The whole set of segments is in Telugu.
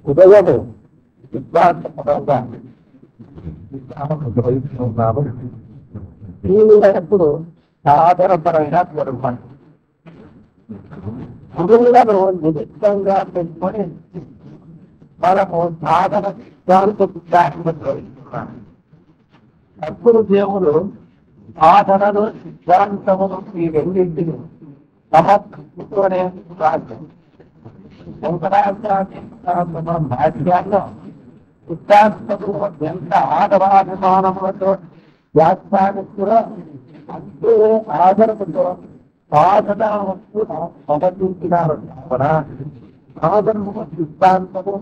ఉదయం సిద్ధాంతపరంగా ఎప్పుడు సాధారణపరంగా కోరుకోండి. గురువులను నిమిత్తంగా పెట్టుకొని మనము సాధన సిద్ధాంతం. అప్పుడు దేవుడు సాధనలు సిద్ధాంతములు ఈ రెండింటిని సమర్థిస్తూనే రాజ్యం భాగ్యాల్లో సిద్ధాంతము ఎంత ఆదరాభిమానములతో వ్యాఖ్యానిస్తున్నా అంతే ఆదరణతో సాధన సమర్థించినారు. సాధనము సిద్ధాంతము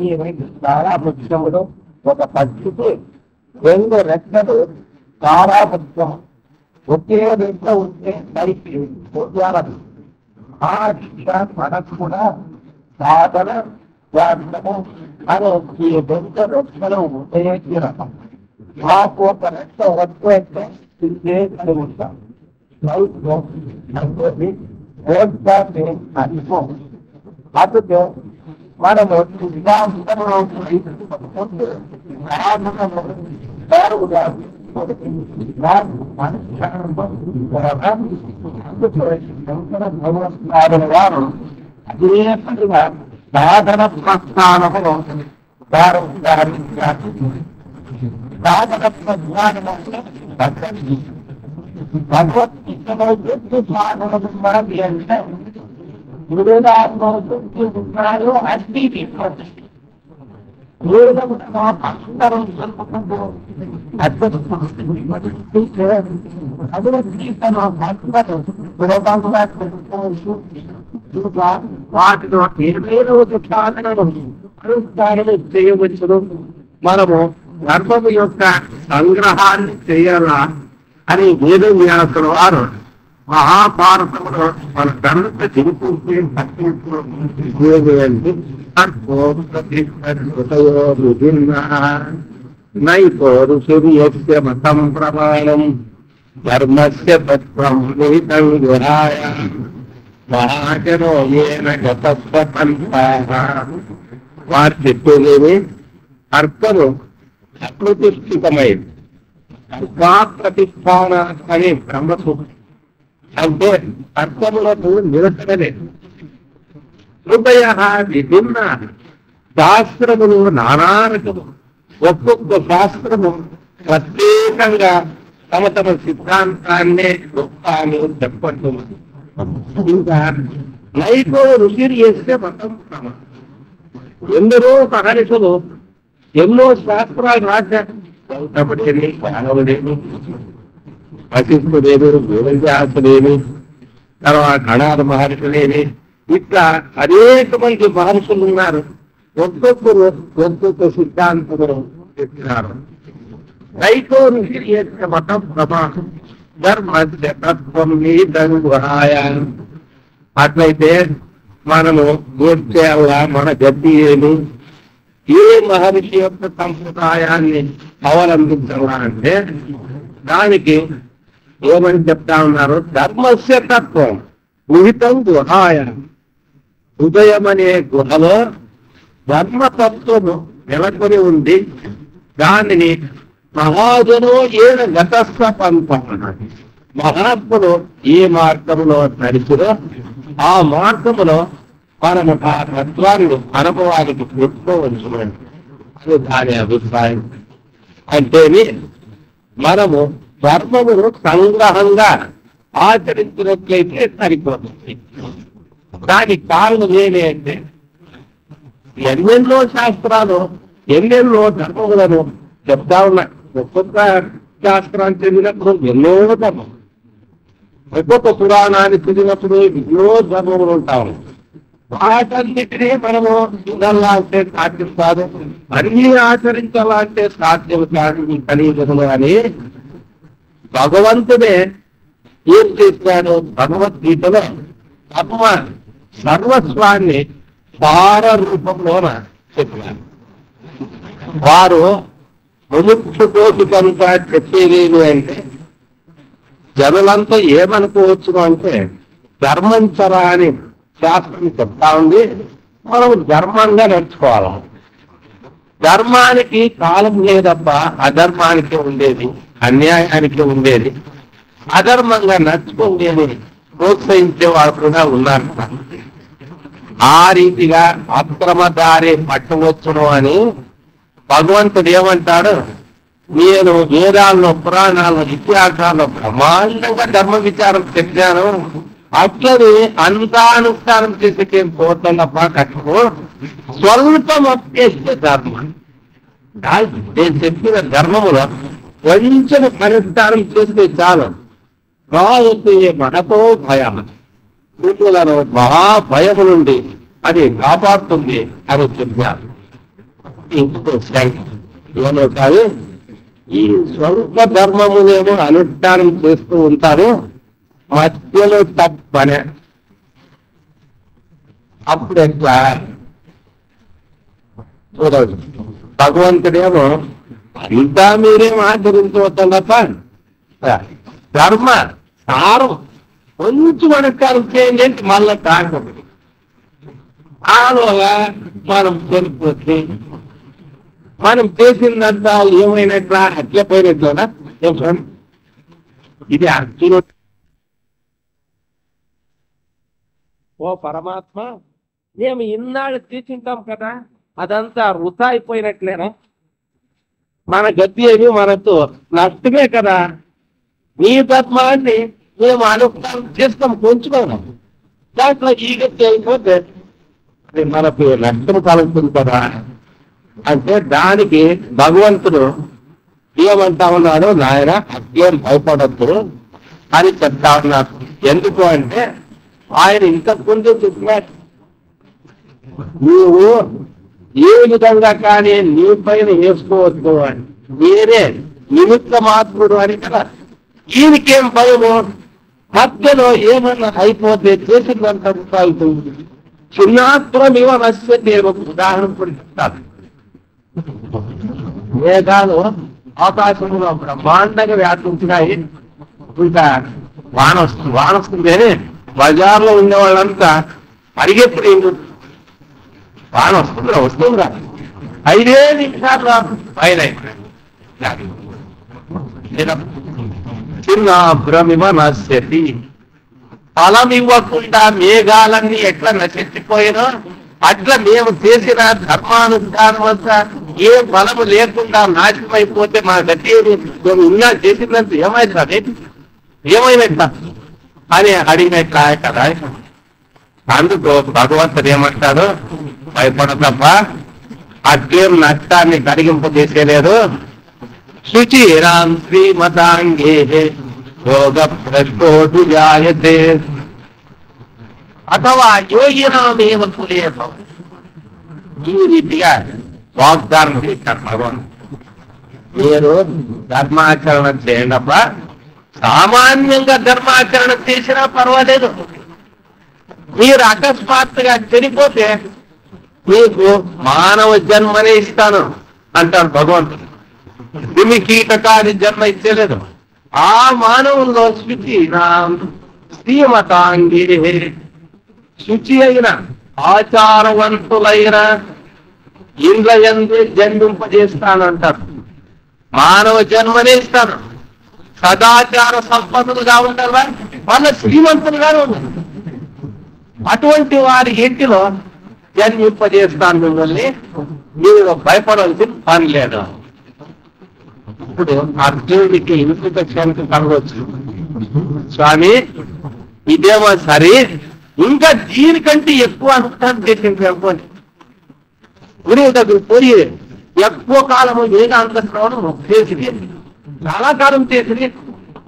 ఈ రెండు చాలా ముఖ్యములు. ఒక పక్షికి రెండు రెక్కలు చాలా ముఖ్యం. ఒకే రెక్క ఉంటే సరికి పోయాలదు. ఆ విషయాన్ని మనకు కూడా సాధన వ్యాఖ్యము అనే ఈ రెండు రెక్కలు ఉంటే రకం మాకు ఒక రెక్క వరకు అయితే తింటే కలిగి ఉంటాం. అందుకే మనము అదే పనిగా సాధన ప్రస్థానములో సాధన ప్రజ్ఞానము భగవద్గీతలో ఎన్ని సాధనలు ఉన్నది అంటే ఉన్నాయో అన్ని అందరూ వాటిలో 20 సాధనలు అనుష్ఠానం చేయవచ్చు. మనము ధర్మము యొక్క సంగ్రహాన్ని చేయాలా అని వేదవ్యాసుల వారు మహాభారతంలో మన ధర్మత తిరుగుతుంటే నైపోరుషుర్యస్య మతం ప్రమాణం ధర్మస్య తత్వం నిహితం గురాయ మహాజనో ఏన గతస్వతంత్రాః. వారు చెప్పేదేమి అర్థము అప్రతిష్ఠితమైంది. ప్రతిష్టాన అనే బ్రహ్మసూత్రం అంటే అర్థములకు నిరసనలేదు. హృదయ విభిన్న శాస్త్రములు నానా రకము. ఒక్కొక్క శాస్త్రము ప్రత్యేకంగా తమ తమ సిద్ధాంతాన్నే గొప్ప అని చెప్పటం. ఇంకా నైకో రుచిని చేస్తే మతం ప్రమాణం. ఎందరో మహర్షులు ఎన్నో శాస్త్రాలు రాశారు. గౌతముడేమి, మానవుడేమి, వశిష్ఠుడేమి, వేదవ్యాసుడేమి, తర్వాత గణాద మహర్షులేమి, ఇట్లా అనేక మంది మహర్షులు ఉన్నారు. ఒక్కొక్కరు ఒక్కొక్క సిద్ధాంతములు చెప్పినారు. నైకో ఋషి యొక్క మతం ప్రమాణం ధర్మస్య తత్వం నిహితం గుహాయ. అట్లయితే మనము గోడ్చేయాలా, మన గతి ఏమి, ఏ మహర్షి యొక్క సంప్రదాయాన్ని అవలంబించాలా అంటే దానికి ఏమని చెప్తా ఉన్నారు? ధర్మస్య తత్వం నిహితం గుహాయ. హృదయం అనే గుహలో ధర్మతత్వము నెలకొని ఉంది. దానిని మహాజనో ఏన గతస్థ పంప. మహాత్ములు ఏ మార్గంలో నడిచిరో ఆ మార్గములో మనము ఆ తత్వాన్ని అనుభవానికి పెట్టుకోవచ్చు. అది దాని అభిప్రాయం. అంటేని మనము ధర్మమును సంగ్రహంగా ఆచరించినట్లయితే సరిపోతుంది. దానికి కారణం ఏమి అంటే ఎన్నెన్నో శాస్త్రాలు ఎన్నెన్నో ధర్మములను చెప్తా ఉన్నాయి. ఒక్కొక్క శాస్త్రాన్ని చదివినప్పుడు ఎన్నో ధర్మం, ఒక్కొక్క పురాణాన్ని చదివినప్పుడు ఎన్నో ధర్మములు ఉంటాము. వాటన్నిటినీ మనము చూడాలంటే సాధ్యం కాదు, అన్ని ఆచరించాలంటే సాధ్యం కాదు. కనీసము అని భగవంతుడే ఏం చేశాడు? భగవద్గీతలో తమ సర్వస్వాన్ని సార రూపంలోన చెప్పారు. వారు ముముక్షుకోటికంతా చెప్పేది అంటే జనులంతా ఏమనుకోవచ్చు అంటే ధర్మంచర అని శాస్త్రం చెప్తా ఉంది. మనం ధర్మంగా నడుచుకోవాలి. ధర్మానికి కాలం లేదప్ప అధర్మానికి ఉండేది, అన్యాయానికి ఉండేది. అధర్మంగా నడుచుకోలేని ప్రోత్సహించే వాళ్ళు కూడా ఉన్నారు. ఆ రీతిగా అక్రమదారి పట్టవచ్చును అని భగవంతుడు ఏమంటాడు? నేను వేదాల్లో, పురాణాల్లో, ఇతిహాసాల్లో బ్రహ్మాండంగా ధర్మ విచారం చెప్పాను. అట్లనే అంతానుష్ఠానం చేసేకేం పోతున్నప్ప కట్టుకో స్వల్పం అప్పేస్తే ధర్మం. నేను చెప్పిన ధర్మములో కొంచెం అనుష్ఠానం చేస్తే చాలు. కావతే మనతో భయం, పుట్టులను మహాభయము నుండి అది కాపాడుతుంది అని చెప్పారు. ఇంకో ఏమో కాదు, ఈ స్వల్ప ధర్మములేమో అనుష్ఠానం చేస్తూ ఉంటారు, మధ్యలో తప్పనే. అప్పుడు ఎట్లా చూడవచ్చు. భగవంతుడేమో అంతా మీరేం ఆచరించవద్దాం తప్ప ధర్మ సారం కొంచెం అనుష్ఠానం చేయండి అంటే మళ్ళా కాకపోతే ఆలోగా మనం చనిపోతే మనం చేసిందంతా ఏమైనట్లా అట్లా పోయినట్లా. ఇది అర్జును. ఓ పరమాత్మ, మేము ఇన్నాళ్ళు తీర్చుంటాం కదా, అదంతా వృధా అయిపోయినట్లేనా? మన గతి ఏమి మనతో నష్టమే కదా. నీ ధర్మాన్ని మేము అనుష్ఠానం చేస్తాం కొంచుకోను, దాంట్లో ఈ గతి అయిపోతే మనకు నష్టం కలుగుతుంది కదా. అంటే దానికి భగవంతుడు ఏమంటా ఉన్నాడు? నాయన అత్యం భయపడద్దు అని చెప్తా ఉన్నారు. ఎందుకు అంటే ఆయన ఇంతకుముందు చెప్పినాడు, నీవు ఏ విధంగా కానీ నీ పైన వేసుకోవద్దు అని. నేనే నిమిత్త మాత్రుడు అని కదా. ఈయనకేం భయము? మధ్యలో ఏమన్నా అయిపోతే చేసిందంత అవుతుంది. చిన్నాత్రం ఇవ నశ్యతే. ఒక ఉదాహరణ కూడా చెప్తాను. మేఘాలు ఆకాశంలో బ్రహ్మాండంగా వ్యాపించినాయి. ఇంకా వాన వస్తుంది అని బజార్లో ఉండే వాళ్ళంతా పరిగెత్తి వాన వస్తుందా 5 నిమిషాలు పైన చిన్న భ్రమివ నశ్యతి. ఫలం ఇవ్వకుండా మేఘాలన్నీ ఎట్లా నశించిపోయినో అట్లా మేము చేసిన ధర్మానుష్ఠానం అంతా ఏ ఫలము లేకుండా నాశనమైపోతే మా గతి ఉన్నా చేసినంత ఏమైనట్లా అని అడిగినట్లా కదా. అందుకు భగవంతుడు ఏమంటారు? భయపడతప్ప అట్లేం నష్టాన్ని కలిగింపజేసేలేదు. శుచిరాం శ్రీమతాంగే యోగ భ్రష్టోటు జాయతే అథవా యోగినామేవ కులేభం. ఈ రీతిగా వాగ్దానం చేశారు భగవంతుడు. మీరు ధర్మాచరణ చేయండప్ప. సామాన్యంగా ధర్మాచరణ చేసినా పర్వాలేదు. మీరు అకస్మాత్తుగా చనిపోతే మీకు మానవ జన్మనే ఇస్తాను అంటారు భగవంతుడు. క్రిమి కీటకాది జన్మ ఇచ్చేలేదు. ఆ మానవుల్లో శుచి శ్రీమతాంగే శుచి అయిన ఆచారవంతులైన ఇంద్రయందే జన్మింపజేస్తానంటారు. మానవ జన్మనే ఇస్తాను. సదాచార సంపన్నులుగా ఉండాలి, వాళ్ళ శ్రీమంతులుగానే ఉండాలి. అటువంటి వారి ఇంటిలో జన్మింపజేస్తాను మిమ్మల్ని. మీరు భయపడాల్సిన పని లేదు. ఇప్పుడు అర్జునుడికి ఇన్స్పెక్షన్కి కలగవచ్చు. స్వామి ఇదేమో సరే, ఇంకా దీనికంటే ఎక్కువ అనుష్ఠానం చేసింది అనుకోండి. గురువు దగ్గర పోయి ఎక్కువ కాలము వేదాంత శ్రవణం చేసింది, చాలా కాలం చేసింది.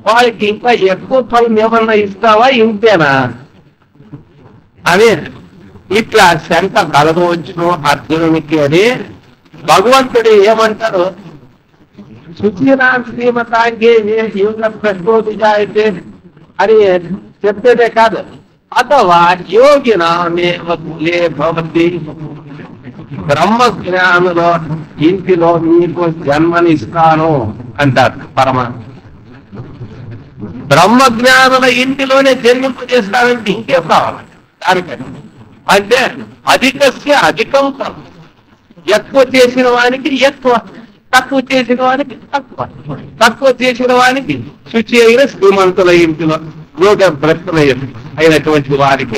వాళ్ళకి ఇంకా ఎక్కువ ఫలం ఏమన్నా ఇస్తావా ఇంతేనా అని ఇట్లా శంక కలగవచ్చును అర్జునునికి అని. భగవంతుడు ఏమంటారు? శుచిరా శ్రీమతాంగే ప్రశ్నోదిజాయితే అని చెప్పేదే కాదు. అథవా యోగినామేవ కులే భవతి. బ్రహ్మ జ్ఞానులో ఇంటిలో మీకు జన్మనిస్తాను అంటారు పరమాత్మ. బ్రహ్మజ్ఞానుల ఇంటిలోనే జన్మింపజేస్తానంటే ఇంకేం కావాలి దానికని. అంటే అధికస్య అధికం కాదు. ఎక్కువ చేసిన వానికి ఎక్కువ, తక్కువ చేసిన వానికి తక్కువ. తక్కువ చేసిన వానికి శుచి అయిన శ్రీమంతుల ఇంటిలో యోగ భ్రష్టుల అయినటువంటి వారికి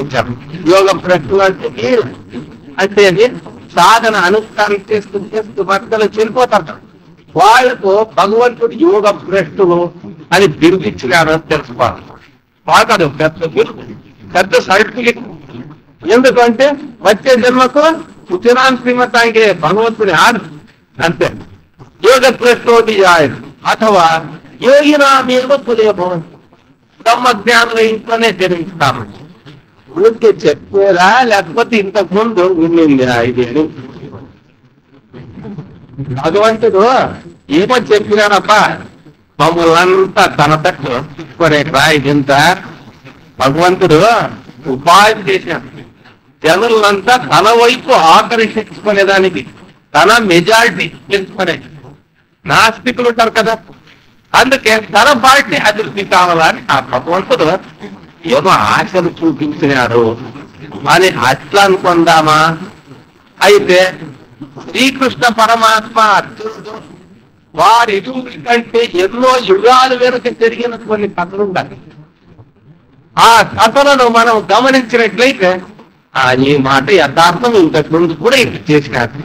యోగ భ్రష్టులు అంటే అంటే సాధన అనుష్ఠానం చేస్తూ చేస్తూ భర్తలు చెడిపోతారు. వాళ్ళకు భగవంతుడు యోగ భ్రష్టులు అని బిరుదిచ్చినారు అని తెలుసుకోవాలి. బాగా పెద్ద బిరుదు, పెద్ద సర్టిఫికెట్. ఎందుకంటే వచ్చే జన్మకు ఉచిరాన్ శ్రీమతానికి భగవంతుని ఆడు అంతే. యోగ భ్రష్టోటి ఆయన అథవా యోగినా మీద పులేభవన్ బ్రహ్మజ్ఞానుల ఇంట్లోనే జన్మిస్తాము. ఊరికి చెప్పేరా లేకపోతే ఇంతకు ముందు ఉండింది ఐదేళ్ళు. భగవంతుడు ఏమో చెప్పినానప్పా మమ్మల్నంతా తన తట్టు రాయిదింత భగవంతుడు ఉపాయం చేశాడు. జనులంతా తన వైపు ఆకర్షించుకునేదానికి, తన మెజారిటీ పెంచుకునేది. నాస్తికులు ఉంటారు కదా, అందుకే తన పార్టీ అభివృద్ధి కావాలని ఆ భగవంతుడు ఏమో ఆశలు చూపించినాడు అని అట్లా అనుకుందామా? అయితే శ్రీకృష్ణ పరమాత్మ అర్జునుడు వారి ఎదుగుడి కంటే ఎన్నో యుగాలు వెనుక జరిగిన కొన్ని కథలు ఉండాలి. ఆ కథలను మనం గమనించినట్లయితే ఈ మాట యథార్థం ఇంతకు ముందు కూడా ఇట్లా చేసినారు.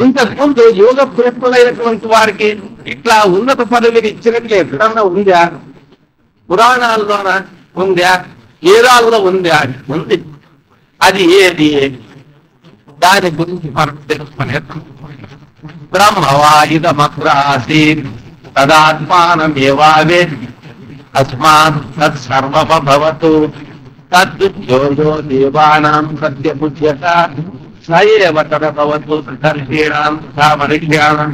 ఇంతకు ముందు యోగ ప్రేక్షకులైనటువంటి వారికి ఇట్లా ఉన్నత పదవిని ఇచ్చినట్లు ఎక్కడన్నా ఉందా? పురాణాల్లోన ఉందా? వేదాల్లో ఉందా? ఉంది. అది ఏది? దాని గురించి మనం తెలుసుకునే బ్రహ్మవాయుధమగ్రాసీత్ తదాత్మానమేవావే అస్మాత్ తత్సర్వభవతు తద్యోగో దేవానాం సత్యబుద్ధ్యత సయేవ తదభవతు దర్శీణాం సామరిష్యాణం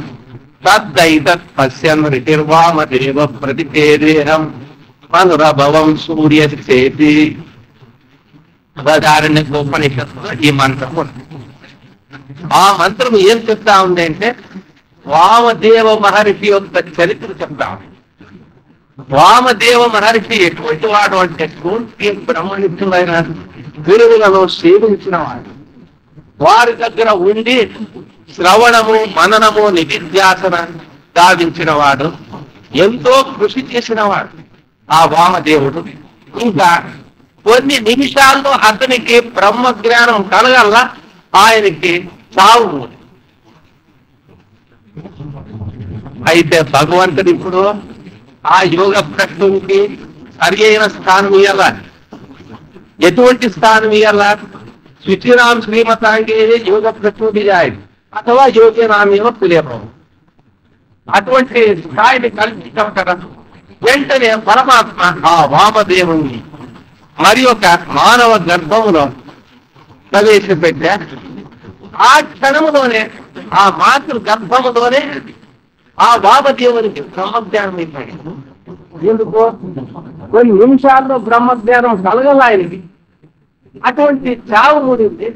తద్దైతత్ పశ్యన్ రితిర్వామదేవ ప్రతిపేదేహం మనురభవం సూర్యసేతి. ఉపనిషత్తులో ఈ మంత్రం. ఆ మంత్రం ఏం చెప్తా ఉంది అంటే వామదేవ మహర్షి యొక్క చరిత్ర చెప్తా ఉంది. వామదేవ మహర్షి ఎటువంటి వాడు అంటే బ్రహ్మనిష్ఠులైన గురువులను సేవించిన వాడు. వారి దగ్గర ఉండి శ్రవణము మననము నిధిధ్యాసన సాధించిన వాడు, ఎంతో కృషి చేసిన వాడు ఆ వామదేవుడు. ఇంకా కొన్ని నిమిషాల్లో అతనికి బ్రహ్మ జ్ఞానం కలగల్లా ఆయనకి చావు. అయితే భగవంతుడు ఇప్పుడు ఆ యోగ భ్రష్టునికి సరి అయిన స్థానం ఇవ్వాల. ఎటువంటి స్థానం ఇవ్వాల? శుచిరాం శ్రీమతాంగే యోగ భ్రష్టుడి జాయి అథవా యోగినామేవ పులేభవం. అటువంటి స్థాయిని కల్పించాం కదా. వెంటనే పరమాత్మ ఆ వామదేవుని మరి ఒక మానవ గర్భములో ప్రవేశపెట్టా. ఆ క్షణములోనే ఆ మాతృ గర్భములోనే ఆ వామదేవునికి బ్రహ్మజ్ఞానం ఇవ్వండి. ఎందుకు? కొన్ని నిమిషాల్లో బ్రహ్మజ్ఞానం కలగల ఆయనకి. అటువంటి చావు మూడింది.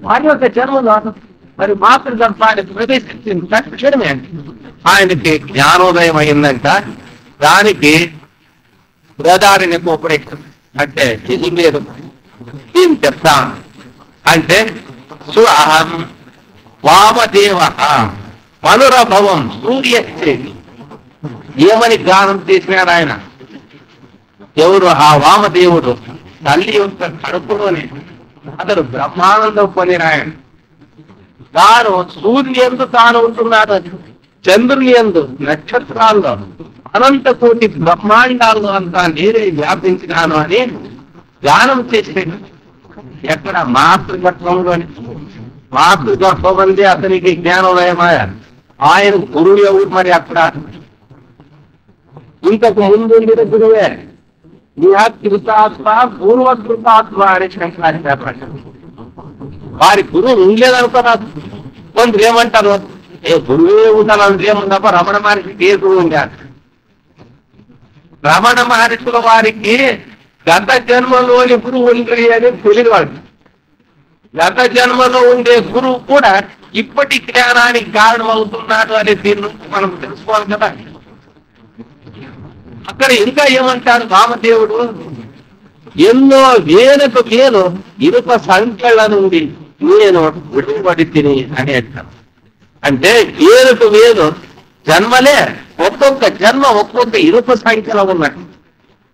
మరి ఒక జన్మలో మరి మాతృ గర్భానికి ప్రవేశించింది తక్షణమే ఆయనకి జ్ఞానోదయం అయిందంట. దానికి బృహదారణ్య ఉపనిషత్తు అంటే ఇది లేదు ఏం చెప్తాను అంటే అహం వామదేవ మనురభవం సూర్యశ్చేతి. ఏమని గానం చేసినాడు ఆయన? ఎవరు? ఆ వామదేవుడు తల్లి యొక్క కడుపులోనే అతడు బ్రహ్మానందం పొందినాయన. తాను సూర్యుడు తాను ఉంటున్నాడు, చంద్రుని యందు నక్షత్రాల్లో అనంత కోటి బ్రహ్మాండాల్లో అంతా నేనే వ్యాపించినాను అని గానం చేసాడు. ఎక్కడ? మాతృగర్భంలోని. మాతృగర్భం అందే అతనికి జ్ఞానోదయమాయ. ఆయన గురువు ఎవరు మరి అక్కడ? ఇంతకు ముందు గురువే కృతాత్మ పూర్వకృతాత్మ అని శంకరాచార్య. వారి గురువు ఉండలేదనుకున్నారు. కొందరు ఏమంటారు, ఏ గురువే ఉంటాను ఏముందప్ప రమణ మహర్షికి ఏ గురువు ఉండారు? రమణ మహర్షుల వారికి గత జన్మలోని గురువు ఉంది అని తెలియదు. గత జన్మలో ఉండే గురువు కూడా ఇప్పటి జ్ఞానానికి కారణం అవుతున్నాడు అనే దీని నుంచి మనం తెలుసుకోవాలి కదా. అక్కడ ఇంకా ఏమంటాడు వామదేవుడు, ఎన్నో వేలకు వేలు ఇరుప సంఖ్యల నుండి నేను విడుబడి తిని అని అంటాను. అంటే వేలకు వేలు జన్మలే, ఒక్కొక్క జన్మ ఒక్కొక్క ఇరుప సంఖ్యలో ఉన్నాయి,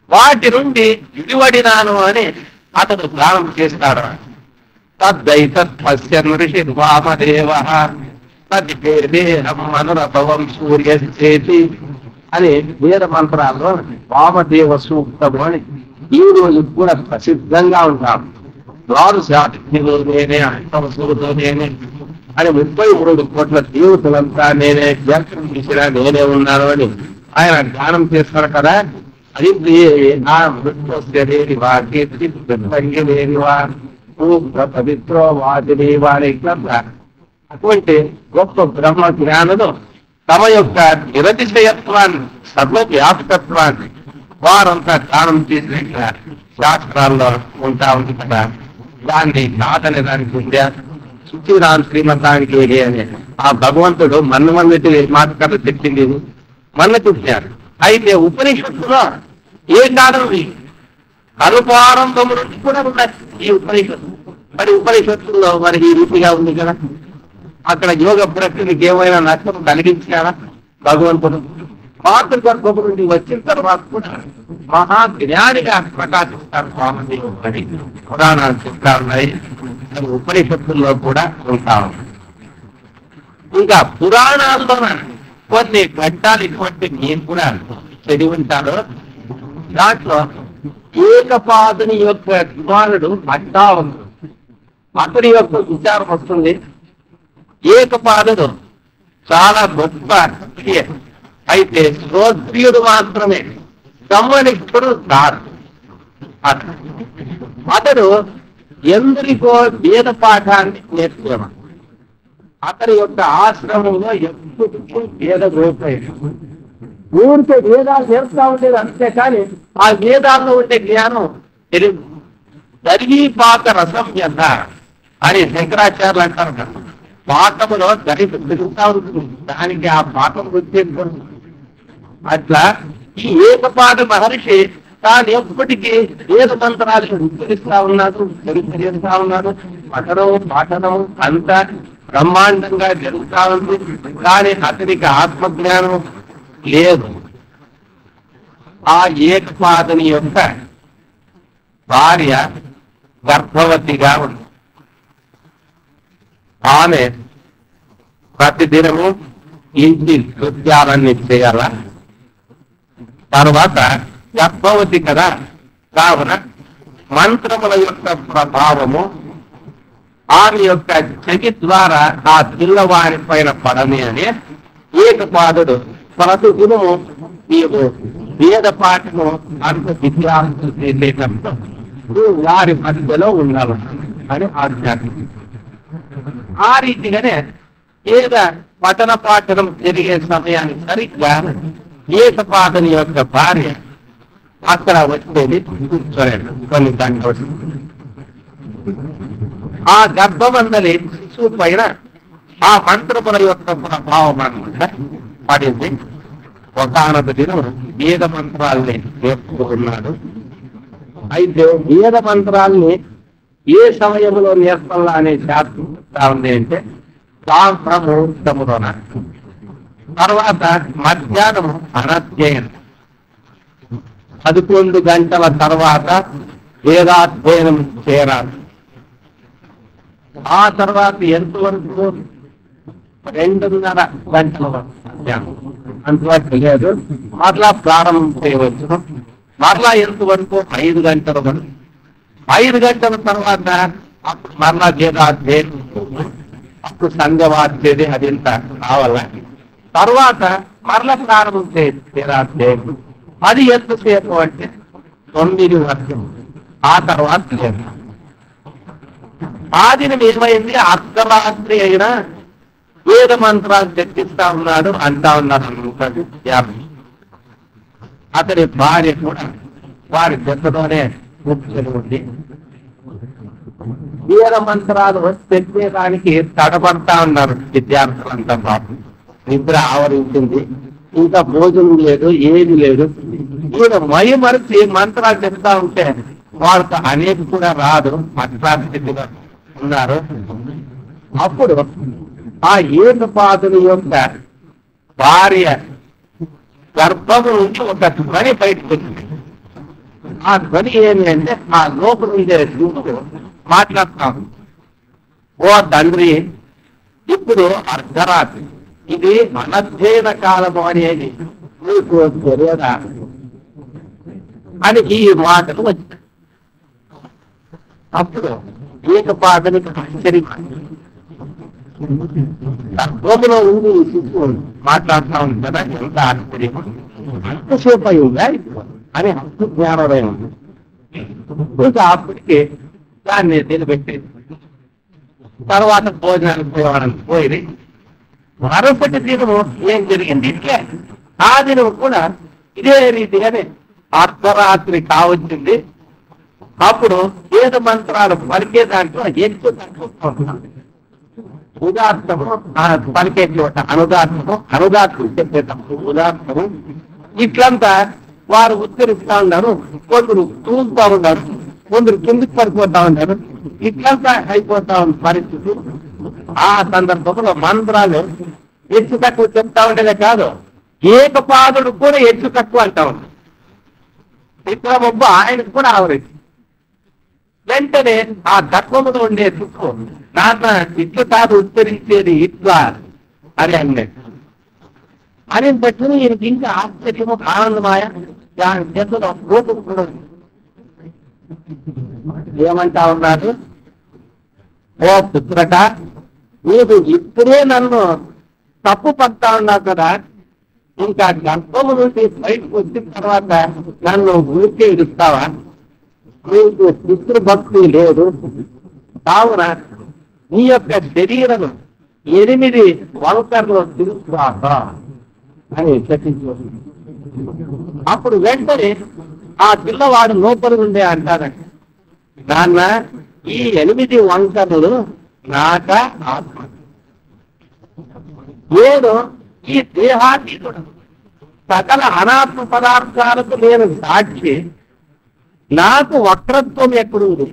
వాటి నుండి విడివడినాను అని అతడు ప్రారంభం చేస్తాడు. తద్దైతత్ పశ్యన్ ఋషి వామదేవ తద్దేహం సూర్యచేతి అని వేద మంత్రాల్లో వామదేవ సూక్తము అని ఈ రోజు కూడా ప్రసిద్ధంగా ఉంటారు. ద్వాదశాధిలో నేనే, అష్టమసులతో నేనే అని 33 కోట్ల దేవతలంతా నేనే, జర్కం తీసినా నేనే ఉన్నాను అని ఆయన ధ్యానం చేస్తారు కదా. అది నా మృత్యులేని వాటిలేని పవిత్రో వాటిని వారి అటువంటి గొప్ప బ్రహ్మ జ్ఞానులు తమ యొక్క నిరతిశయత్వాన్ని, సర్వవ్యాపకత్వాన్ని వారంతా ధ్యానం చేసిన శాస్త్రాల్లో ఉంటా ఉంది కదా. దాన్ని కాదని దానికి ఉండే శుచిరాన్ శ్రీమంతానికి అని ఆ భగవంతుడు మన్నమన్నటి మాట చెప్పింది మన్న చూశారు. అయితే ఉపనిషత్తులో ఏ కాలం అనుపారంభము నుంచి కూడా ఉన్నాయి ఈ ఉపనిషత్తు. మరి ఉపనిషత్తుల్లో మరి ఈ రీతిగా ఉంది కదా. అక్కడ యోగ ప్రక్రియకి ఏమైనా నష్టం కలిగించారా భగవంతుడు? మాతృగర్భము నుండి వచ్చిన తర్వాత కూడా మహాజ్ఞానిగా ప్రకాశిస్తారు స్వామి అని పురాణాలు చెప్తా ఉన్నాయి. ఉపనిషత్తుల్లో కూడా ఉంటాం. ఇంకా పురాణాల్లో కొన్ని ఘట్టాలు ఇటువంటి నేను కూడా చదివి ఉంటాను. దాంట్లో ఏకపాదుని యొక్క కుమారుడు అష్టావకుడు, అతని యొక్క విచారం వస్తుంది. ఏకపాదుడు చాలా గొప్ప, అయితే శ్రోత్రియుడు మాత్రమే, గమనికుడు కాదు. అతడు ఎందరికో వేద పాఠాన్ని నేర్చుకున్నాడు. అతని యొక్క ఆశ్రమంలో ఎప్పుడు వేద గోపేయడం, ఊరికే వేదాలు నేర్పుతా ఉండేది అంతే. కానీ ఆ వేదాల్లో ఉండే జ్ఞానం తెలియదు. దర్వీపాక రసం ఎంత అని శంకరాచార్యులు అంటారు కదా. పాఠములో దరిద్ర తిరుగుతా ఉంటుంది, దానికి ఆ పాఠం వచ్చేది. అట్లా ఈ ఏకపాద మహర్షి తాను ఎప్పటికీ వేద మంత్రాలను ఉచ్చరిస్తా ఉన్నాడు, చరిత్రిస్తా ఉన్నాడు. పఠనం అంతా బ్రహ్మాండంగా జరుగుతా ఉంది. కానీ అతనికి ఆత్మజ్ఞానం లేదు. ఆ ఏకపాదుని యొక్క భార్య గర్భవతిగా ఉంది. ఆమె ప్రతిదినము ఇంటి కృత్యాలన్నీ చేయాల. తర్వాత గర్భవతి కదా, కావున మంత్రముల యొక్క ప్రభావము ఆమె యొక్క చెవి ద్వారా ఆ పిల్లవారి పైన పడని అని ఏకపాదుడు ప్రతిదినము నీవు వేద పాఠము అంత విద్యార్థులు చేసేటప్పుడు వారి మధ్యలో ఉండాలి అని ఆజ్ఞాపించింది. ఆ రీతిగానే వేద పఠన పాఠనం జరిగే సమయానికి సరిగ్గా ఏకపాదుని యొక్క భార్య అక్కడ వచ్చేది కూర్చోలేదు. కొన్ని గంటలు ఆ గర్భమందలి శిశువు పైన ఆ మంత్రముల యొక్క ప్రభావం అనమాట పడింది. ఒకనొక దినం వేద మంత్రాల్ని నేర్చుకున్నాడు. అయితే వేద మంత్రాల్ని ఏ సమయంలో నేర్పాలా అనే శాస్త్రం చెప్తా ఉంది అంటే సాంప్రముహూర్తములోన, తర్వాత మధ్యాహ్నం అనధ్యయనం, 11 గంటల తర్వాత వేదాధ్యయనం చేరాలి. ఆ తర్వాత ఎంతవరకు 2:30 గంటల వరకు అంతవరకు లేదు. మరలా ప్రారంభం చేయవచ్చు. మరలా ఎంతవరకు 5 గంటల వరకు. 5 గంటల తర్వాత అప్పుడు మరలా వేదాధ్యయనం, అప్పుడు సంధ్యవాద్యేది అది ఎంత కావాల. తర్వాత మరలా ప్రారంభం చేయదు వేదాధ్యయనం. అది ఎంతసేపు అంటే 9 వరకు. ఆ తర్వాత లేదు. ఆ దినం ఏమైంది, అర్ధరాత్రి అయినా వేద మంత్రాలు చర్చిస్తా ఉన్నాడు, అంటా ఉన్నాడు అనుకుంటాడు. అతని భార్య కూడా వారి జతలోనే కూర్చొని ఉంది. వేద మంత్రాలు తెచ్చేదానికి తడబడతా ఉన్నారు విద్యార్థులంతా. పాపం నిద్ర ఆవరించింది, ఇంకా భోజనం లేదు, ఏది లేదు. ఈయన మరిచి మంత్రాలు చెప్తా ఉంటే వాళ్ళతో అనేక కూడా రాదు, పక్షాధిగా ఉన్నారు. అప్పుడు ఆ ఏకపాదుని యొక్క భార్య గర్భము నుంచి ఒక ధ్వని బయటకు వచ్చింది. ఆ ధ్వని ఏమి అంటే ఆ లోపల ఉండే శివుడు మాట్లాడుతాం, ఓ తండ్రి ఇప్పుడు అర్ధరాత్రి, ఇది అనధ్యయన కాలము అనేది నీకు తెలియదా అని ఈ మాటలు వచ్చాయి. అప్పుడు ఏకపాదనికి ఆశ్చర్యం, గర్భంలో ఉంది శిశువు మాట్లాడుతా ఉంది కదా, ఎంత ఆశ్చర్యం, అంతసేపు అయ్యిందా అని హక్కు జ్ఞానోదయం ఉంది. ఇంకా అప్పటికి దాన్ని నిలబెట్టేది. తర్వాత భోజనానికి పోయేవాడని పోయి మరొకటి దినము ఏం జరిగింది ఇట్లే ఆ దినం కూడా ఇదే రీతిగానే అర్ధరాత్రి కావచ్చింది. అప్పుడు వేద మంత్రాలు పలికే దాంట్లో ఎక్కువ తక్కువ ఉదాత్తము పలికే చోట అనుదాత్తము, అనుదాత్తము చెప్పేటప్పుడు ఉదాత్తము, ఇట్లంతా వారు ఉచ్చరిస్తా ఉన్నారు. కొందరు తూలుతా ఉన్నారు, కొందరు కిందికి పడిపోతా ఉన్నారు. ఇట్లంతా అయిపోతా ఉంది పరిస్థితి. ఆ సందర్భంలో మంత్రాలు హెచ్చు తక్కువ చెప్తా ఉండేదే కాదు, ఏకపాదుడు కూడా హెచ్చు తక్కువ అంటా ఉంది. ఇక్కడ ఒబ్బ ఆయనకు కూడా ఆవరేజ్. వెంటనే ఆ తత్వములో ఉండే చుట్టూ నాన్న ఇట్లు కాదు ఉచ్చరించేది ఇట్లా అని అన్నట్టు అని బట్టి ఈయనకి ఇంకా ఆశ్చర్యము ఆనందమాయ దాని చేతుల్లో కోపం కూడా ఏమంటా ఉన్నారు, ఓ పుత్రట, నీకు ఇప్పుడే నన్ను తప్పు పడతా ఉన్నావు కదా, ఇంకా గర్భము నుండి బయటకు వచ్చిన తర్వాత నన్ను ఊరికే ఇడుస్తావా? నీకు పితృభక్తి లేదు కావున నీ యొక్క శరీరం 8 వంకర్లు తిరుగుతాక అని చర్చించు. అప్పుడు వెంటనే ఆ పిల్లవాడు లోపల ఉండే అంటారంట, నాన్న ఈ 8 వంకర్లు నాక ఆత్మ, నేను ఈ దేహాన్ని సకల అనాత్మ పదార్థాలకు నేను సాక్షి, నాకు వక్రత్వం ఎక్కడుంది?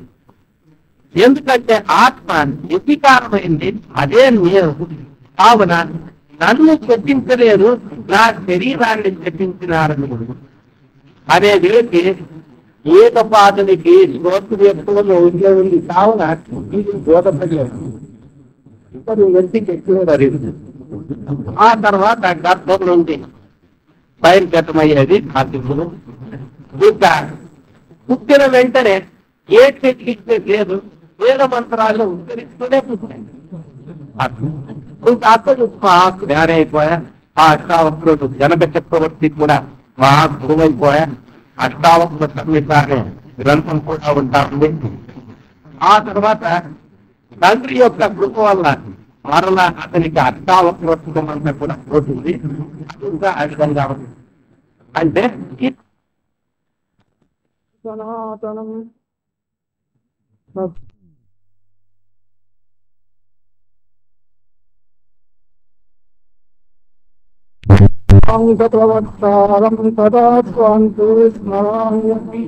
ఎందుకంటే ఆత్మ నిర్వికారమైంది, అదే నేను. కావున నన్ను చెప్పించలేదు, నా శరీరాన్ని చెప్పించినారని అనే వీరికి ఏకపాదునికి శ్రోతులు ఎక్కువగా ఉంది. కావున ఇది బోధపడలేదు, ఇప్పుడు వ్యక్తికి ఎక్కువ జరిగింది. ఆ తర్వాత గర్భం నుండి బహిర్గతమయ్యేది ఆ శిశువు. ఇంకా పుట్టిన వెంటనే ఏ చెక్కిస్తే లేదు, వేద మంత్రాలు ఉచ్చరిస్తూనే పుట్టాయి. జ్ఞానం అయిపోయా. ఆ అష్టావక్రుడు జనక చక్రవర్తి కూడా మహా గురువైపోయా. అష్టావక్ర సంహిత అనే గ్రంథం కూడా ఉంటా ఉంది. ఆ తర్వాత తండ్రి యొక్క కృప వల్ల మరలా అతనికి అష్టావక్రత్వం అంతా కూడా పోతుంది. ఇంకా ఆ విధంగా అంటే సనాతనం అంగతవత్తారం తదా స్వాంతో స్మరామి.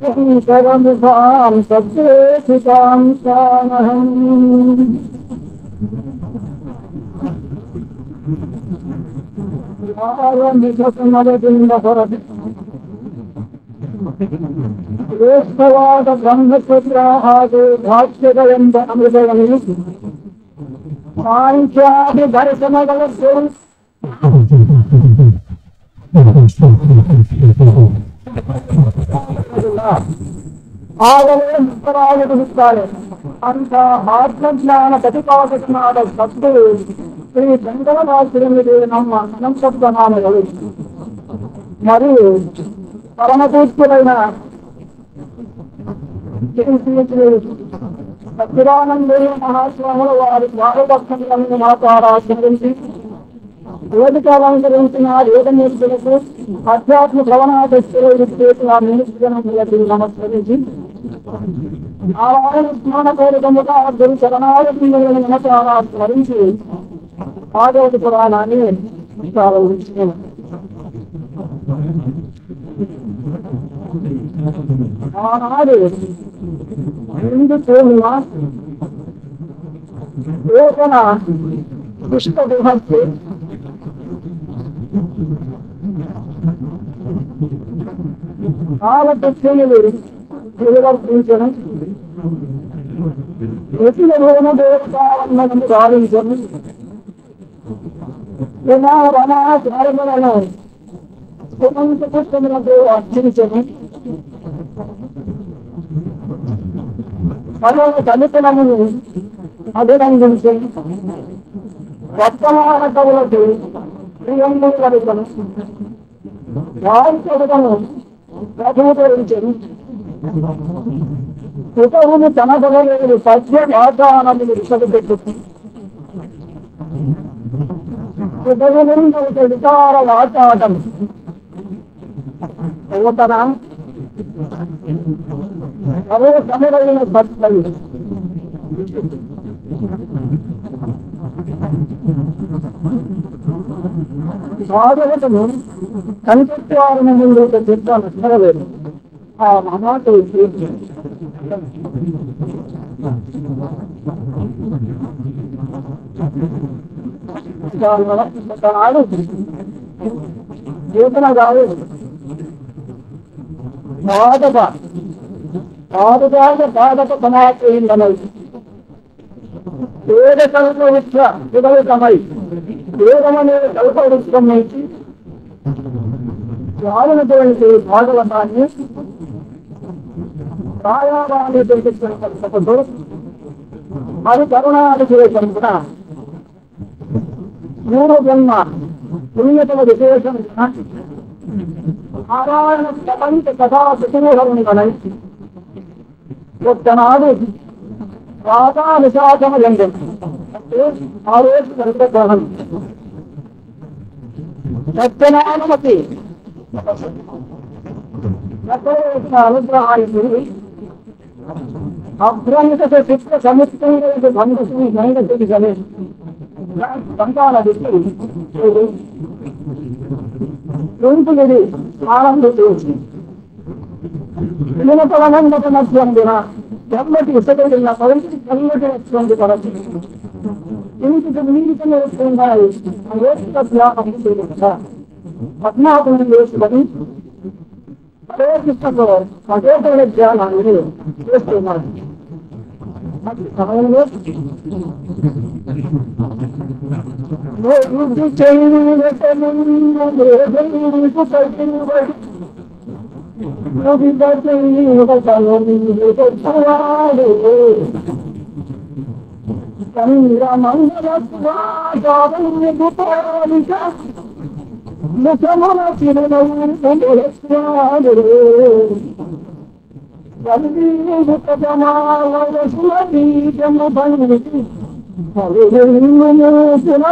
శంకరముఖాం సద్వేషితాం సామహం శ్రేష్ఠవాద బ్రహ్మపుత్రాహాదు భాష్యగయంత అమృతయమి సాంఖ్యాది దర్శనగలస్సు ಆಗಲೇ ಮುಕ್ತರಾಗಿರುತ್ತಾರೆ ಅಂತ ಆತ್ಮಜ್ಞಾನ ಪ್ರತಿಪಾದಕನಾದ ಸದ್ದು ಶ್ರೀ ಶಂಕರದಾಸರಿಗೆ ನಮ್ಮ ಅನಂತ ನಾಮಗಳು మరియు పరమతీర్థులైన సచ్చిదానందేయ మహాస్వాముల వారి వారభక్తులను మాట్లాడాచరించి వేదికాలంకరించిన వేదమూర్తులకు అధ్యాత్మ భవనాధ్యక్షులు నమస్కరించి నారాయణ స్నానపూర్వకముగా గురు శరణాగతులను నమస్కారా స్మరించి భాగవత పురాణాన్ని ప్రారంభించాను. ఆనాడు హిందూ పూర్ణిమ వేతన పుష్ప విభక్తి కాలకృష్ణులు నిర్వర్తించడం ఎటులను దేవతాలను సాధించడం రణాలను సుమంత పుష్పములతో అర్చించడం మరో తల్లితనమును అభినందించడం వర్తమాన కవులకు ప్రియంగా కలుగను వారి కొడుకను ప్రతినిధించడం కుటవును తన బలవేరు పద్య వాతానములు విషపెట్టుకు వికార వాచాటం నూతన అవే సమరైన భక్తులు భాగవతము కనిపెట్టేవారిని ముందు చెప్తాను నెరవేరు ఆ మాట నాడు చేతన కాదు పాదక సమాచయిందనై వేద కల్పవృక్ష విదవితమై వేదమనే కల్పవృక్షం నుంచి వాడినటువంటి భాగవతాన్ని ప్రాయాణాన్ని తెలిపించడంతో అది కరుణాభిషేకం కూడా మూడు జన్మ పుణ్యతల విశేషం నారాయణ ప్రపంచ కథా కుటుంబరుని కలై ఒక్కనాడు రాధా విశాఖమ లింగం అంటే ఆ రోజు కల్పగ్రహం సత్యనామతి అనుగ్రహానికి అభ్రంగ చిత్ర సముద్ర బంధు గంగతి గలే సంతాన దుంపుగిరి ఆనందించి వినపలనందత మధ్యందిన ఎమ్మటి ఇసగలిగిన పవిత్ర కల్లటి కొరకు ఇంటికి నీటిని వస్తున్నాయి పద్మాకుని వేసుకొని ప్రవేశిస్తూ మఠోపరి ధ్యానాన్ని చేస్తున్నారు. సమయంలో ముఖమున చిరునవ్వు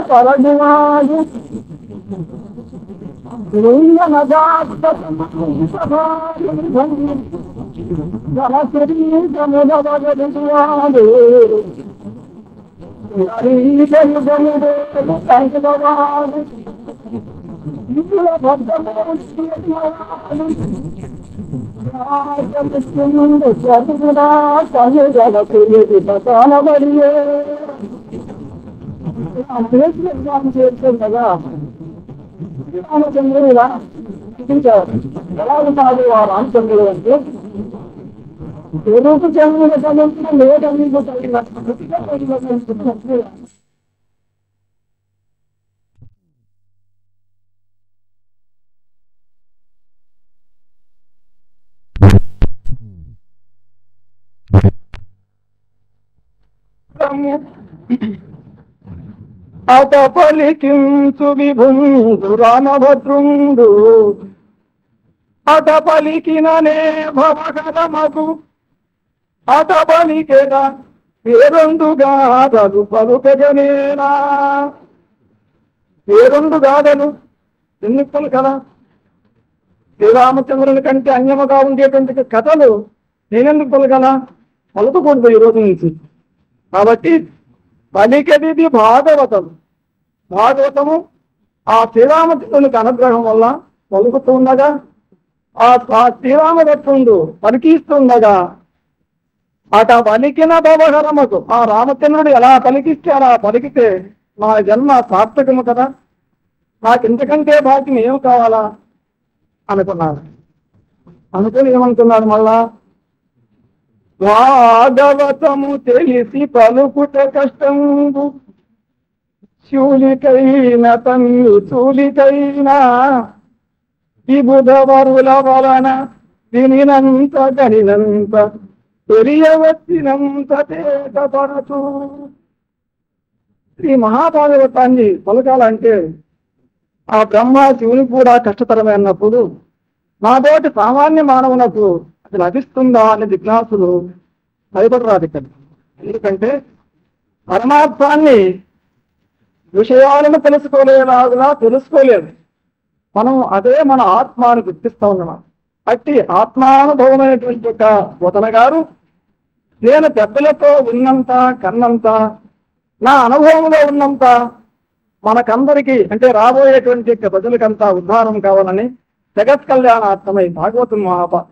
కరడువాడు రామచంద్రుడు ఇలా చూపించారు. ఎలా ఉన్నాడు ఆ రామచంద్రుడు అంటే ఎరుపు చంద్రుడు చదువుతున్న లేదని అత పలికించు విభుండు రామభద్రుండు అత పలికిననే భవకరమగు అత పలికెద పేరొందు గాథలు పలుకగనేనా. పేరొందు గాథలు ఎందుకు పలుకదా? శ్రీరామచంద్రుని కంటే అన్యముగా ఉండేటువంటి కథలు నేనెందుకు పలకలా? పలుకకూడదు ఈ రోజు నుంచి. కాబట్టి పలికెది భాగవతము. భాగవతము ఆ శ్రీరామచంద్రునికి అనుగ్రహం వల్ల పలుకుతుండగా, ఆ శ్రీరామదత్తుడు పలికిస్తుండగా అట పలికిన భవహరమకు ఆ రామచంద్రుడు ఎలా పలికిస్తే అలా పలికితే నా జన్మ సార్థకము కదా, నాకు ఇంతకంటే భాగ్యం ఏం కావాలా అనుకున్నాడు. అనుకుని ఏమనుకున్నాడు మళ్ళా? భాగవతము తెలిసి పలుకుట కష్టంబు శూలికైన తన్ను చూలికైనా ఈ బుధవరుల వలన వినినంత గనినంత తెలియవచ్చినంత తేటపరచు. ఈ మహాభాగవతాన్ని పలకాలంటే ఆ బ్రహ్మ శివుని కూడా కష్టతరమే అన్నప్పుడు నాతోటి సామాన్య మానవునకు అది లభిస్తుందా అనే జిజ్ఞాసులు భయపడరాదు ఇక్కడ. ఎందుకంటే పరమార్థాన్ని విషయాలను తెలుసుకోలేలాగా తెలుసుకోలేదు. మనం అదే మన ఆత్మాను గుర్తిస్తా ఉన్నాం. అట్టి ఆత్మానుభవమైనటువంటి ఒక వతన గారు నేను పెద్దలతో ఉన్నంత కన్నంత నా అనుభవంలో ఉన్నంత మనకందరికీ అంటే రాబోయేటువంటి ప్రజలకంతా ఉద్ధారం కావాలని జగత్ కళ్యాణార్థమై భాగవతం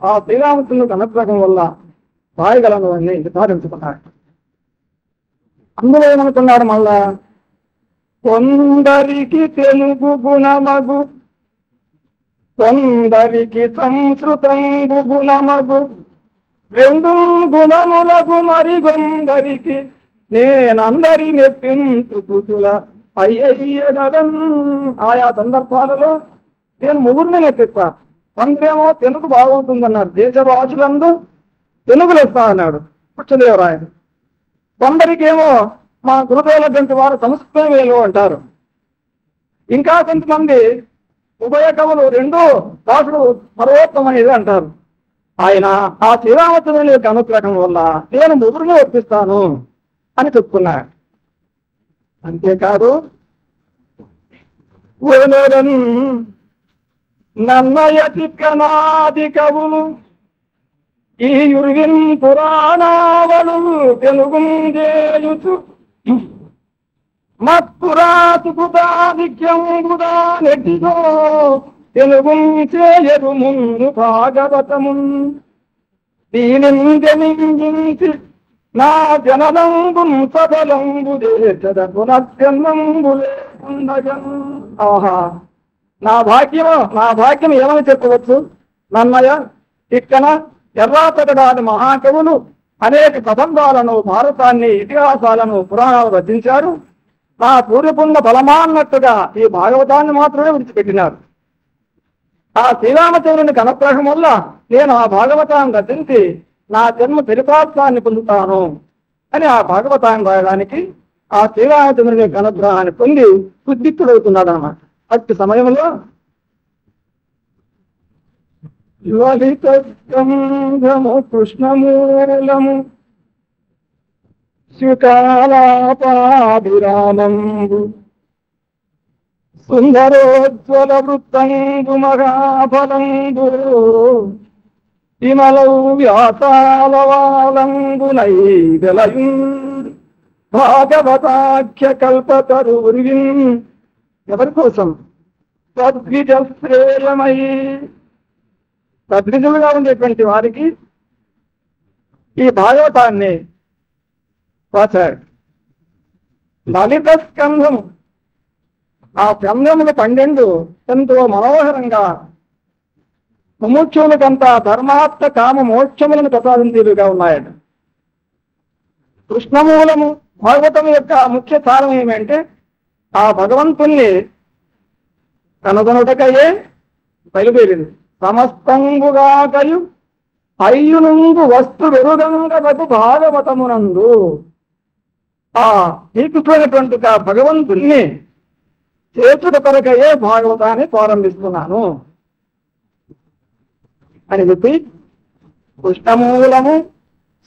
ఆ శ్రీరామచంద్రుడికి అనుగ్రహం వల్ల రాయగలను అని నిర్ధారించుకున్నాడు. అందులో ఏమనుకున్నాడు మళ్ళా? కొందరికి తెలుగు గుణమగు కొందరికి సంస్కృతంగు గుణమగు రెండు గుణములకు మరి కొందరికి నేనందరి నెప్పించుల అయ్యయ్యగలం. ఆయా సందర్భాలలో నేను ముగ్గురిని నెప్పిస్తా. కొందరేమో తెలుగు బాగుంటుందన్నారు, దేశవాసులందు తెలుగులు ఇస్తా అన్నాడు కృష్ణదేవరాయలు. కొందరికేమో మా గురుదేవుల గంటి వారు సంస్కృతం వేలు అంటారు. ఇంకా కొంతమంది ఉభయ కవులు రెండో భాషలు సర్వోత్తమైనది అంటారు. ఆయన ఆ శ్రీరామచంద్రుని యొక్క అనుగ్రహం వల్ల నేను ముగ్గురిని ఒప్పిస్తాను అని చెప్పుకున్నాడు. అంతేకాదు నన్నయ తిక్కనాది కవులు ఈ యుర్గిన్ పురాణావలు తెలుగుందేయుచు మత్పురాతుకుదాదిక్యంబుదా నెట్టిగో తెలుగు చేయరు ముందు భాగవతము దీనించి నా జననంబుం సఫలంబు దేశద పునర్జన్మంబు లేకుండగన్. ఆహా, నా భాగ్యం ఏమని చెప్పవచ్చు? నన్నయ తిక్కన ఎర్రాతగడాది మహాకవులు అనేక ప్రబంధాలను, భారతాన్ని, ఇతిహాసాలను, పురాణాలు రచించారు. నా పూర్వపుణ్య బలమాన్నట్టుగా ఈ భాగవతాన్ని మాత్రమే విడిచిపెట్టినారు. ఆ శ్రీరామచంద్రునికి అనుగ్రహం వల్ల నేను ఆ భాగవతాన్ని రచించి నా జన్మ చరితార్థాన్ని పొందుతాను అని ఆ భాగవతాన్ని రాయడానికి ఆ శ్రీరామచంద్రుని అనుగ్రహాన్ని పొంది ఉద్దిక్తుడవుతున్నాడు అన్నమాట. అట్టి సమయంలో లలితము కృష్ణమూలము శుకాలాపాభిరామంబు సుందరోజ్వల వృత్తంబు మహాఫలంబు విమలౌ వ్యాసాలవాలంబునై గలయు భాగవతాఖ్య కల్పతరుర్విన్. ఎవరి కోసం? తద్విజశ్రేయమై సద్విజులుగా ఉండేటువంటి వారికి ఈ భాగవతాన్ని రాశాడు. లలిత స్కంధము, ఆ స్కంధములు 12 ఎంతో మనోహరంగా ముముక్షులకంతా ధర్మార్థ కామ మోక్షములను ప్రసాదించేవిగా ఉన్నాయట. కృష్ణమూలము భాగవతం యొక్క ముఖ్య సారం ఏమంటే ఆ భగవంతుణ్ణి కనుగొనుటకయే బయలుదేరింది. సమస్తంబుగాకయు అయ్యునుంగు వస్తు వెరుగంగకు భాగవతమునందు ఆ శ్రీకృష్ణుడైనటువంటి ఆ భగవంతుణ్ణి చేతుల కొరకయే భాగవతాన్ని ప్రారంభిస్తున్నాను అని చెప్పి కృష్ణమూలము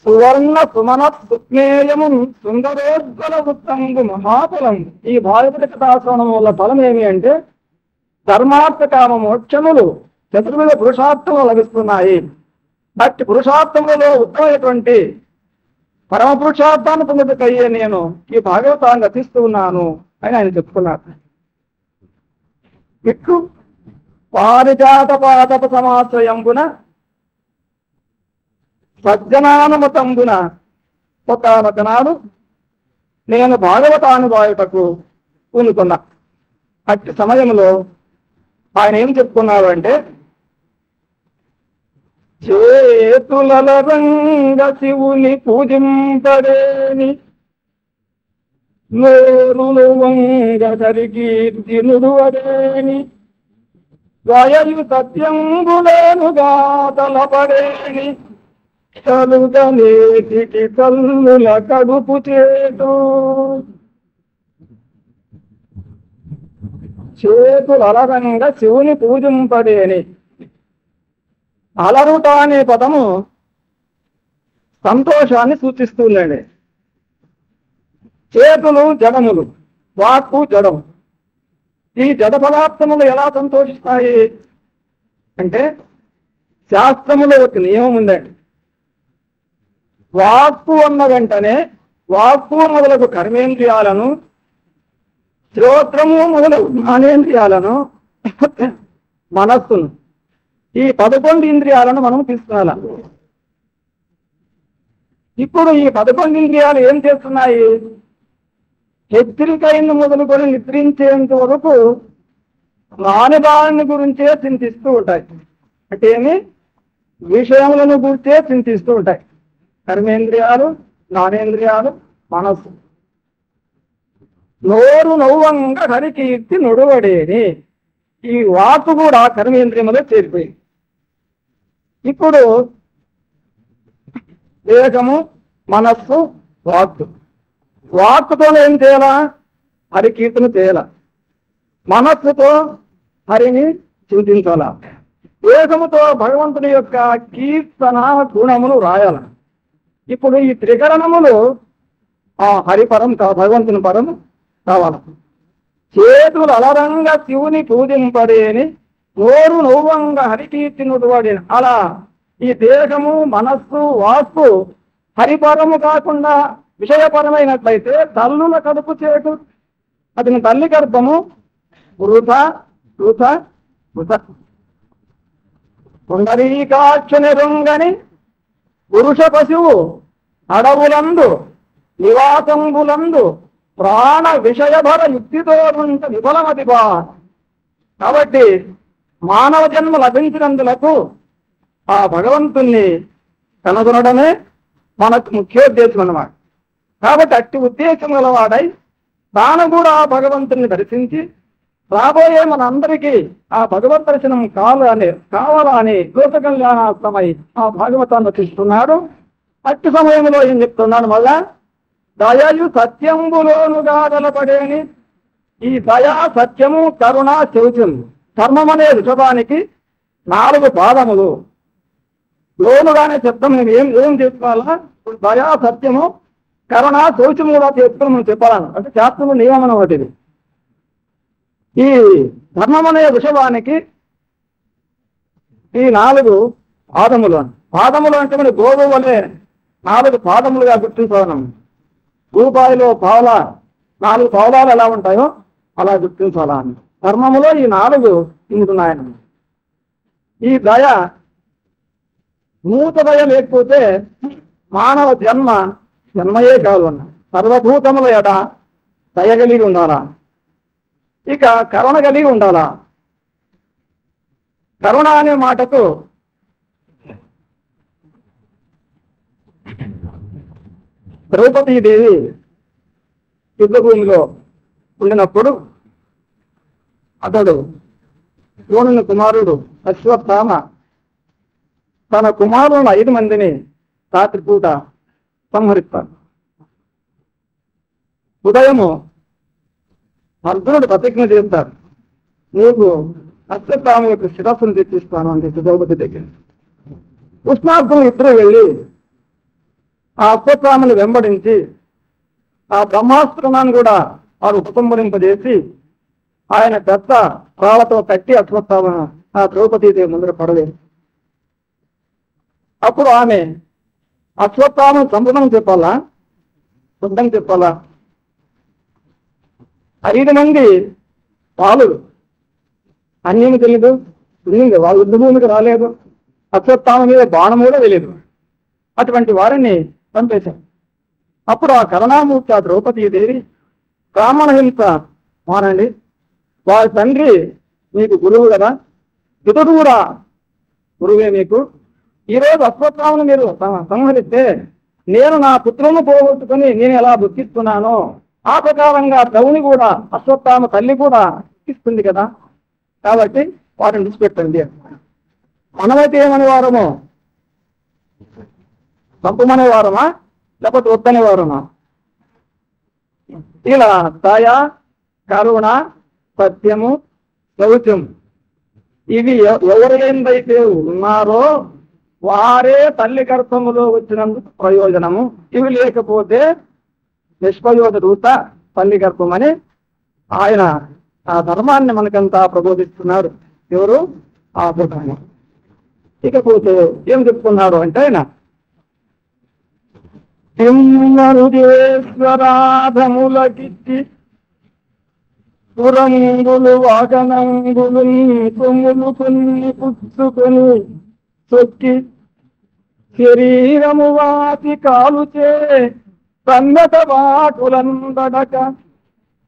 సువర్ణ సుమన సుజ్ఞేయము సుందరోజ్వల వృత్తంగు మహాఫలం. ఈ భాగవత కథాశ్రవణం వల్ల ఫలం ఏమి అంటే ధర్మార్థ కామ మోక్షములు చతుర్విధ పురుషార్థములు లభిస్తున్నాయి. అట్టి పురుషార్థములలో ఉత్తమైనటువంటి పరమ పురుషార్థాన్ని పొందుటకయ్యే నేను ఈ భాగవతాన్ని రచిస్తూ ఉన్నాను అని ఆయన చెప్పుకున్నారు. ఇట్లు పారిజాత పాదప సమాశ్రయంబున సజ్జనానుమతంబున ఒకానొక నాడు నేను భాగవతాన్ని వాయుటకు పూనుకున్నా. అట్టి సమయంలో ఆయన ఏం చెప్పుకున్నారు అంటే చేతులల రంగ శివుని పూజింపడేని నోరులు వంగ సరికీర్తి నుడువడేని వయలు సత్యంబులేనుగా తలపడేని చలుగనేటికి కల్లుల కడుపు చేటు చేతులు అలరంగా శివుని పూజింపడేని. అలరుట అనే పదము సంతోషాన్ని సూచిస్తుందండి. చేతులు జడములు, వాక్కు జడము. ఈ జడ పదార్థములు ఎలా సంతోషిస్తాయి అంటే శాస్త్రములో ఒక నియమం ఉందండి. వాక్కు అన్న వెంటనే వాక్కు మొదలగు కర్మేంద్రియాలను, శ్రోత్రము మొదలగు జ్ఞానేంద్రియాలను, మనస్సును, ఈ 11 ఇంద్రియాలను మనం తీసుకురాల. ఇప్పుడు ఈ 11 ఇంద్రియాలు ఏం చేస్తున్నాయి? హెచ్చరికైన మొదలుకొని నిద్రించేంత వరకు రాని దాని గురించే చింతిస్తూ ఉంటాయి. అంటే ఏమి? విషయములను గురించే చింతిస్తూ ఉంటాయి. కర్మేంద్రియాలు, జ్ఞానేంద్రియాలు, మనస్సు. నోరు నవ్వంగా హరికీర్తి నుడువడేని. ఈ వాకు కూడా కర్మేంద్రియములో చేరిపోయింది. ఇప్పుడు దేహము, మనస్సు, వాక్కు. వాక్కుతో ఏం చేయాలా? హరికీర్తన చేయాల. మనస్సుతో హరిని చింతించాలా. దేహముతో భగవంతుని యొక్క కీర్తన గుణములు రాయాల. ఇప్పుడు ఈ త్రికరణములు ఆ హరిపరం భగవంతుని పరం కావాలి. చేతులు అలరంగా శివుని పూజింపడేని, నోరు నవ్వంగా హరికీర్తినుడువాడేని. అలా ఈ దేహము, మనస్సు, వాక్కు హరిపరము కాకుండా విషయపరమైనట్లయితే తల్లుల కడుపు చేటు, అతని తల్లి గర్భము వృథ వృథ వృథ. పుండరీకాక్షని రుంగని పురుష పశువు అడవులందు నివాసంబులందు ప్రాణ విషయభర యుక్తితో ఉంట విఫలమతిగా. కాబట్టి మానవ జన్మ లభించినందులకు ఆ భగవంతుణ్ణి కనుగొనడమే మనకు ముఖ్యోద్దేశం అన్నమాట. కాబట్టి అట్టి ఉద్దేశం గలవాడై తాను కూడా ఆ భగవంతుని దర్శించి రాబోయే మనందరికీ ఆ భగవద్ దర్శనం కావాలని లోక కళ్యాణార్థమై ఆ భాగవతాన్ని రచిస్తున్నాడు. అట్టి సమయంలో ఏం చెప్తున్నాడు? మళ్ళా దయయు సత్యంబులోనుగా గలపడేని. ఈ దయా, సత్యము, కరుణ, శౌచం, ధర్మం అనే ఋషభానికి 4 పాదములు. లోనుగానే చెప్తాం. మేము ఏం చెప్పుకోవాలా? దయా, సత్యము, కరుణ, శౌచము కూడా చెప్పుకుని మనం చెప్పాలను. అంటే శాస్త్రము నియమం ఒకటిది. ఈ ధర్మం అనే వృషభానికి ఈ 4 పాదములు. పాదములు అంటే మన గోధుమ వలె 4 పాదములుగా గుర్తించాలి. రూపాయిలో 4 పావులాలు ఎలా ఉంటాయో అలా గుర్తించాలా అని. ధర్మములో ఈ 4 ఉంటున్నాయని. ఈ దయ మూతదయ లేకపోతే మానవ జన్మయే కాదు అన్న. సర్వభూతముల ఎడ దయ కలిగి ఉండాలా, ఇక కరుణ కలిగి ఉండాలా. కరుణ అనే మాటకు ద్రౌపదీదేవి యుద్ధభూమిలో ఉండినప్పుడు అతడు ద్రోణుని కుమారుడు అశ్వత్థామ తన కుమారులను 5 మందిని రాత్రిపూట సంహరిస్తాడు. ఉదయము అర్జునుడు ప్రతిజ్ఞ చేస్తాడు, నీకు అశ్వత్థామ యొక్క శిరస్సును తెచ్చిస్తాను అని చెప్పి ద్రౌపది దగ్గర. కృష్ణార్జునులు ఇద్దరు వెళ్ళి ఆ అశ్వత్థామని వెంబడించి ఆ బ్రహ్మాస్త్రాన్ని కూడా వారు ఉపసంహరింపజేసి ఆయన పెద్ద రాళ్లతో కట్టి అశ్వత్థామ ఆ ద్రౌపదీదేవి ముందర పడలేదు. అప్పుడు ఆమె అశ్వత్థామను చంపడం చెప్పాలా, శుద్ధం చెప్పాలా? 5 మంది వాళ్ళు అన్యము తెలియదు, వాళ్ళు యుద్ధభూమికి రాలేదు, అశ్వత్థామ మీద బాణం కూడా తెలియదు. అటువంటి వారిని చంపేశారు. అప్పుడు ఆ కరుణామూర్తి ఆ ద్రౌపదీదేవి బ్రాహ్మణ హింస మానండి, వారి తండ్రి మీకు గురువు కదా, పితడు కూడా గురువే మీకు. ఈరోజు అశ్వత్థామను మీరు సంహరిస్తే నేను నా పుత్రులను పోగొట్టుకుని నేను ఎలా దుఃఖిస్తున్నానో ఆ ప్రకారంగా ద్రౌని కూడా అశ్వత్థామ తల్లి కూడా దుఃఖిస్తుంది కదా, కాబట్టి వాటిని విడిచిపెట్టండి. మనమైతే ఏమనే వారమో, చంపమనే వారమా లేకపోతే వద్దనే వారమా? ఇలా దయ, కరుణ, సత్యము, శౌచం ఇవి ఎవరైతే ఉన్నారో వారే తల్లి గర్భములో వచ్చినందుకు ప్రయోజనము. ఇవి లేకపోతే నిష్ప్రయోజ రూత తల్లి గర్భం అని ఆయన ఆ ధర్మాన్ని మనకంతా ప్రబోధిస్తున్నారు. ఎవరు? ఆ బుద్ధము. ఇకపోతే ఏం చెప్తున్నాడు అంటే ఆయన శ్వరాధములకిచ్చి పురంగులు వాగనంగులు కొమ్ములు కొన్ని పుచ్చుకొని సొక్కి శరీరము వాటి కాలుచే సన్నత వాటులందడక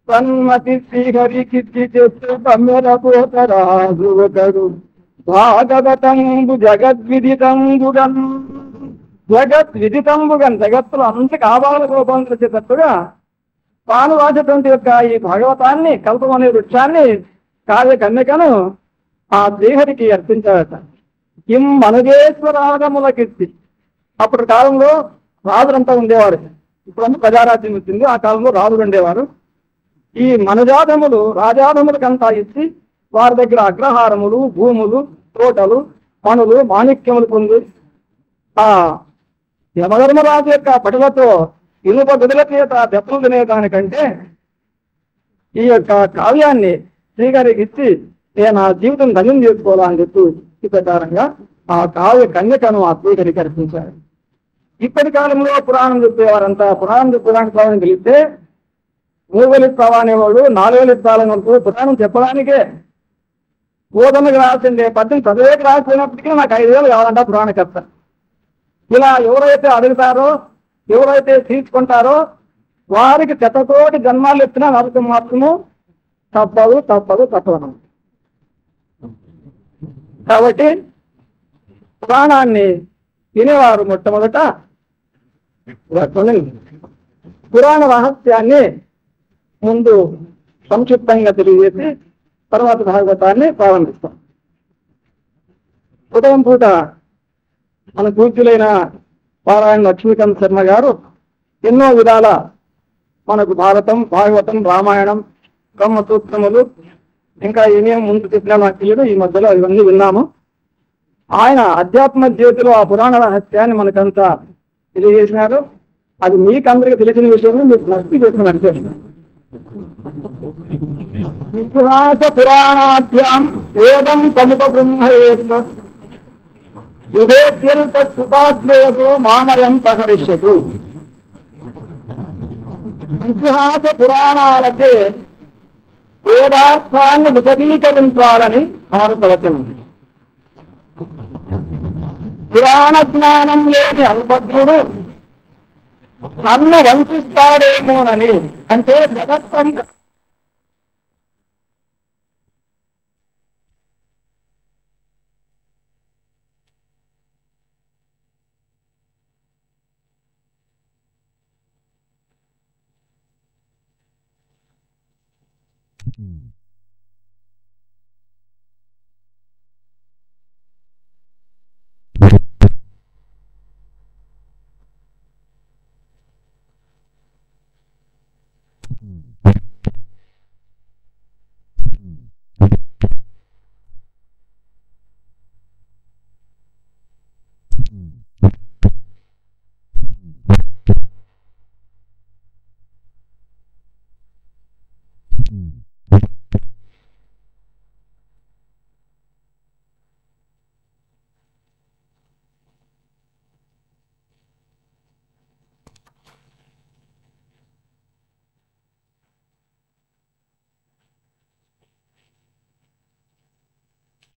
సన్మతి శ్రీహరికిచ్చి చెట్టు కమ్మెరపోతరాజు ఒకడు భాగవతంబు జగద్విదితంబుగన్ జగత్తులో అంతకు ఆభాల గోపాలను వచ్చేటట్టుగా తాను రాసేటువంటి యొక్క ఈ భాగవతాన్ని కల్పం అనే వృక్షాన్ని కార్య కన్యకను ఆ శ్రీహరికి అర్పించాడట. కిం మనుజేశ్వరాగములకిచ్చి. అప్పటి కాలంలో రాజులంతా ఉండేవారు, ఇప్పుడంతా ప్రజారాజ్యం వచ్చింది, ఆ కాలంలో రాజులు ఉండేవారు. ఈ మనుజాధములు రాజాధములకంతా ఇచ్చి వారి దగ్గర అగ్రహారములు, భూములు, తోటలు, పనులు, మాణిక్యములు పొంది ఆ యమధర్మరాజు యొక్క పటులతో ఇనుప గదుల చేత దెబ్బలు తినేదానికంటే ఈ యొక్క కావ్యాన్ని శ్రీగారికి ఇచ్చి నేను నా జీవితం ధన్యం చేసుకోవాలా అని చెప్పి ఈ ప్రకారంగా ఆ కావ్య కన్యకను ఆ శ్రీగారికి అర్పించారు. ఇప్పటి కాలంలో పురాణం చెప్పేవారంతా పురాణం చెప్పడానికి కావాలని తెలిస్తే 3,000 ఇస్తావా అనేవాడు 4,000 ఇస్తాలని వరకు పురాణం చెప్పడానికే బోధనకు రాసిందే పద్యం చదివేకి రాసిపోయినప్పటికీ నాకు 5,000 కావాలంట పురాణకర్త. ఇలా ఎవరైతే అడుగుతారో ఎవరైతే తీసుకుంటారో వారికి చెత్తతోటి జన్మాలు ఎత్తినా నరకం మాత్రము తప్పదు. కాబట్టి పురాణాన్ని వినేవారు మొట్టమొదట పురాణ రహస్యాన్ని ముందు సంక్షిప్తంగా తెలియజేసి తర్వాత భాగవతాన్ని ప్రారంభిస్తాం. ఉదయం పూట మన పూజ్యులైన పారాయణ లక్ష్మీకాంత్ శర్మ గారు ఎన్నో విధాల మనకు భారతం, భాగవతం, రామాయణం, బ్రహ్మసూత్రములు ఇంకా ఏమేమి ముందు చెప్పినా నాకు తెలియదు, ఈ మధ్యలో ఇవన్నీ విన్నాము. ఆయన అధ్యాత్మ జ్యోతిలో ఆ పురాణ రహస్యాన్ని మనకంతా తెలియజేసినారు. అది మీకు అందరికీ తెలిసిన విషయం, మీకు నచ్చి చేసిన విషయం. ఇతిహాస పురాణాభ్యాం వేదం సముప బ్రహ్మయేత్ యుగేత్యంత సుతాద్వేదో మానయం ప్రకరిష్యతు. ఇతిహాస పురాణాలకే వేదార్థాన్ని విశదీకరించాలని భారతవచనం. పురాణ జ్ఞానం లేని అల్పజ్ఞుడు నన్ను వంచిస్తాడేమోనని. అంటే జగత్తంతా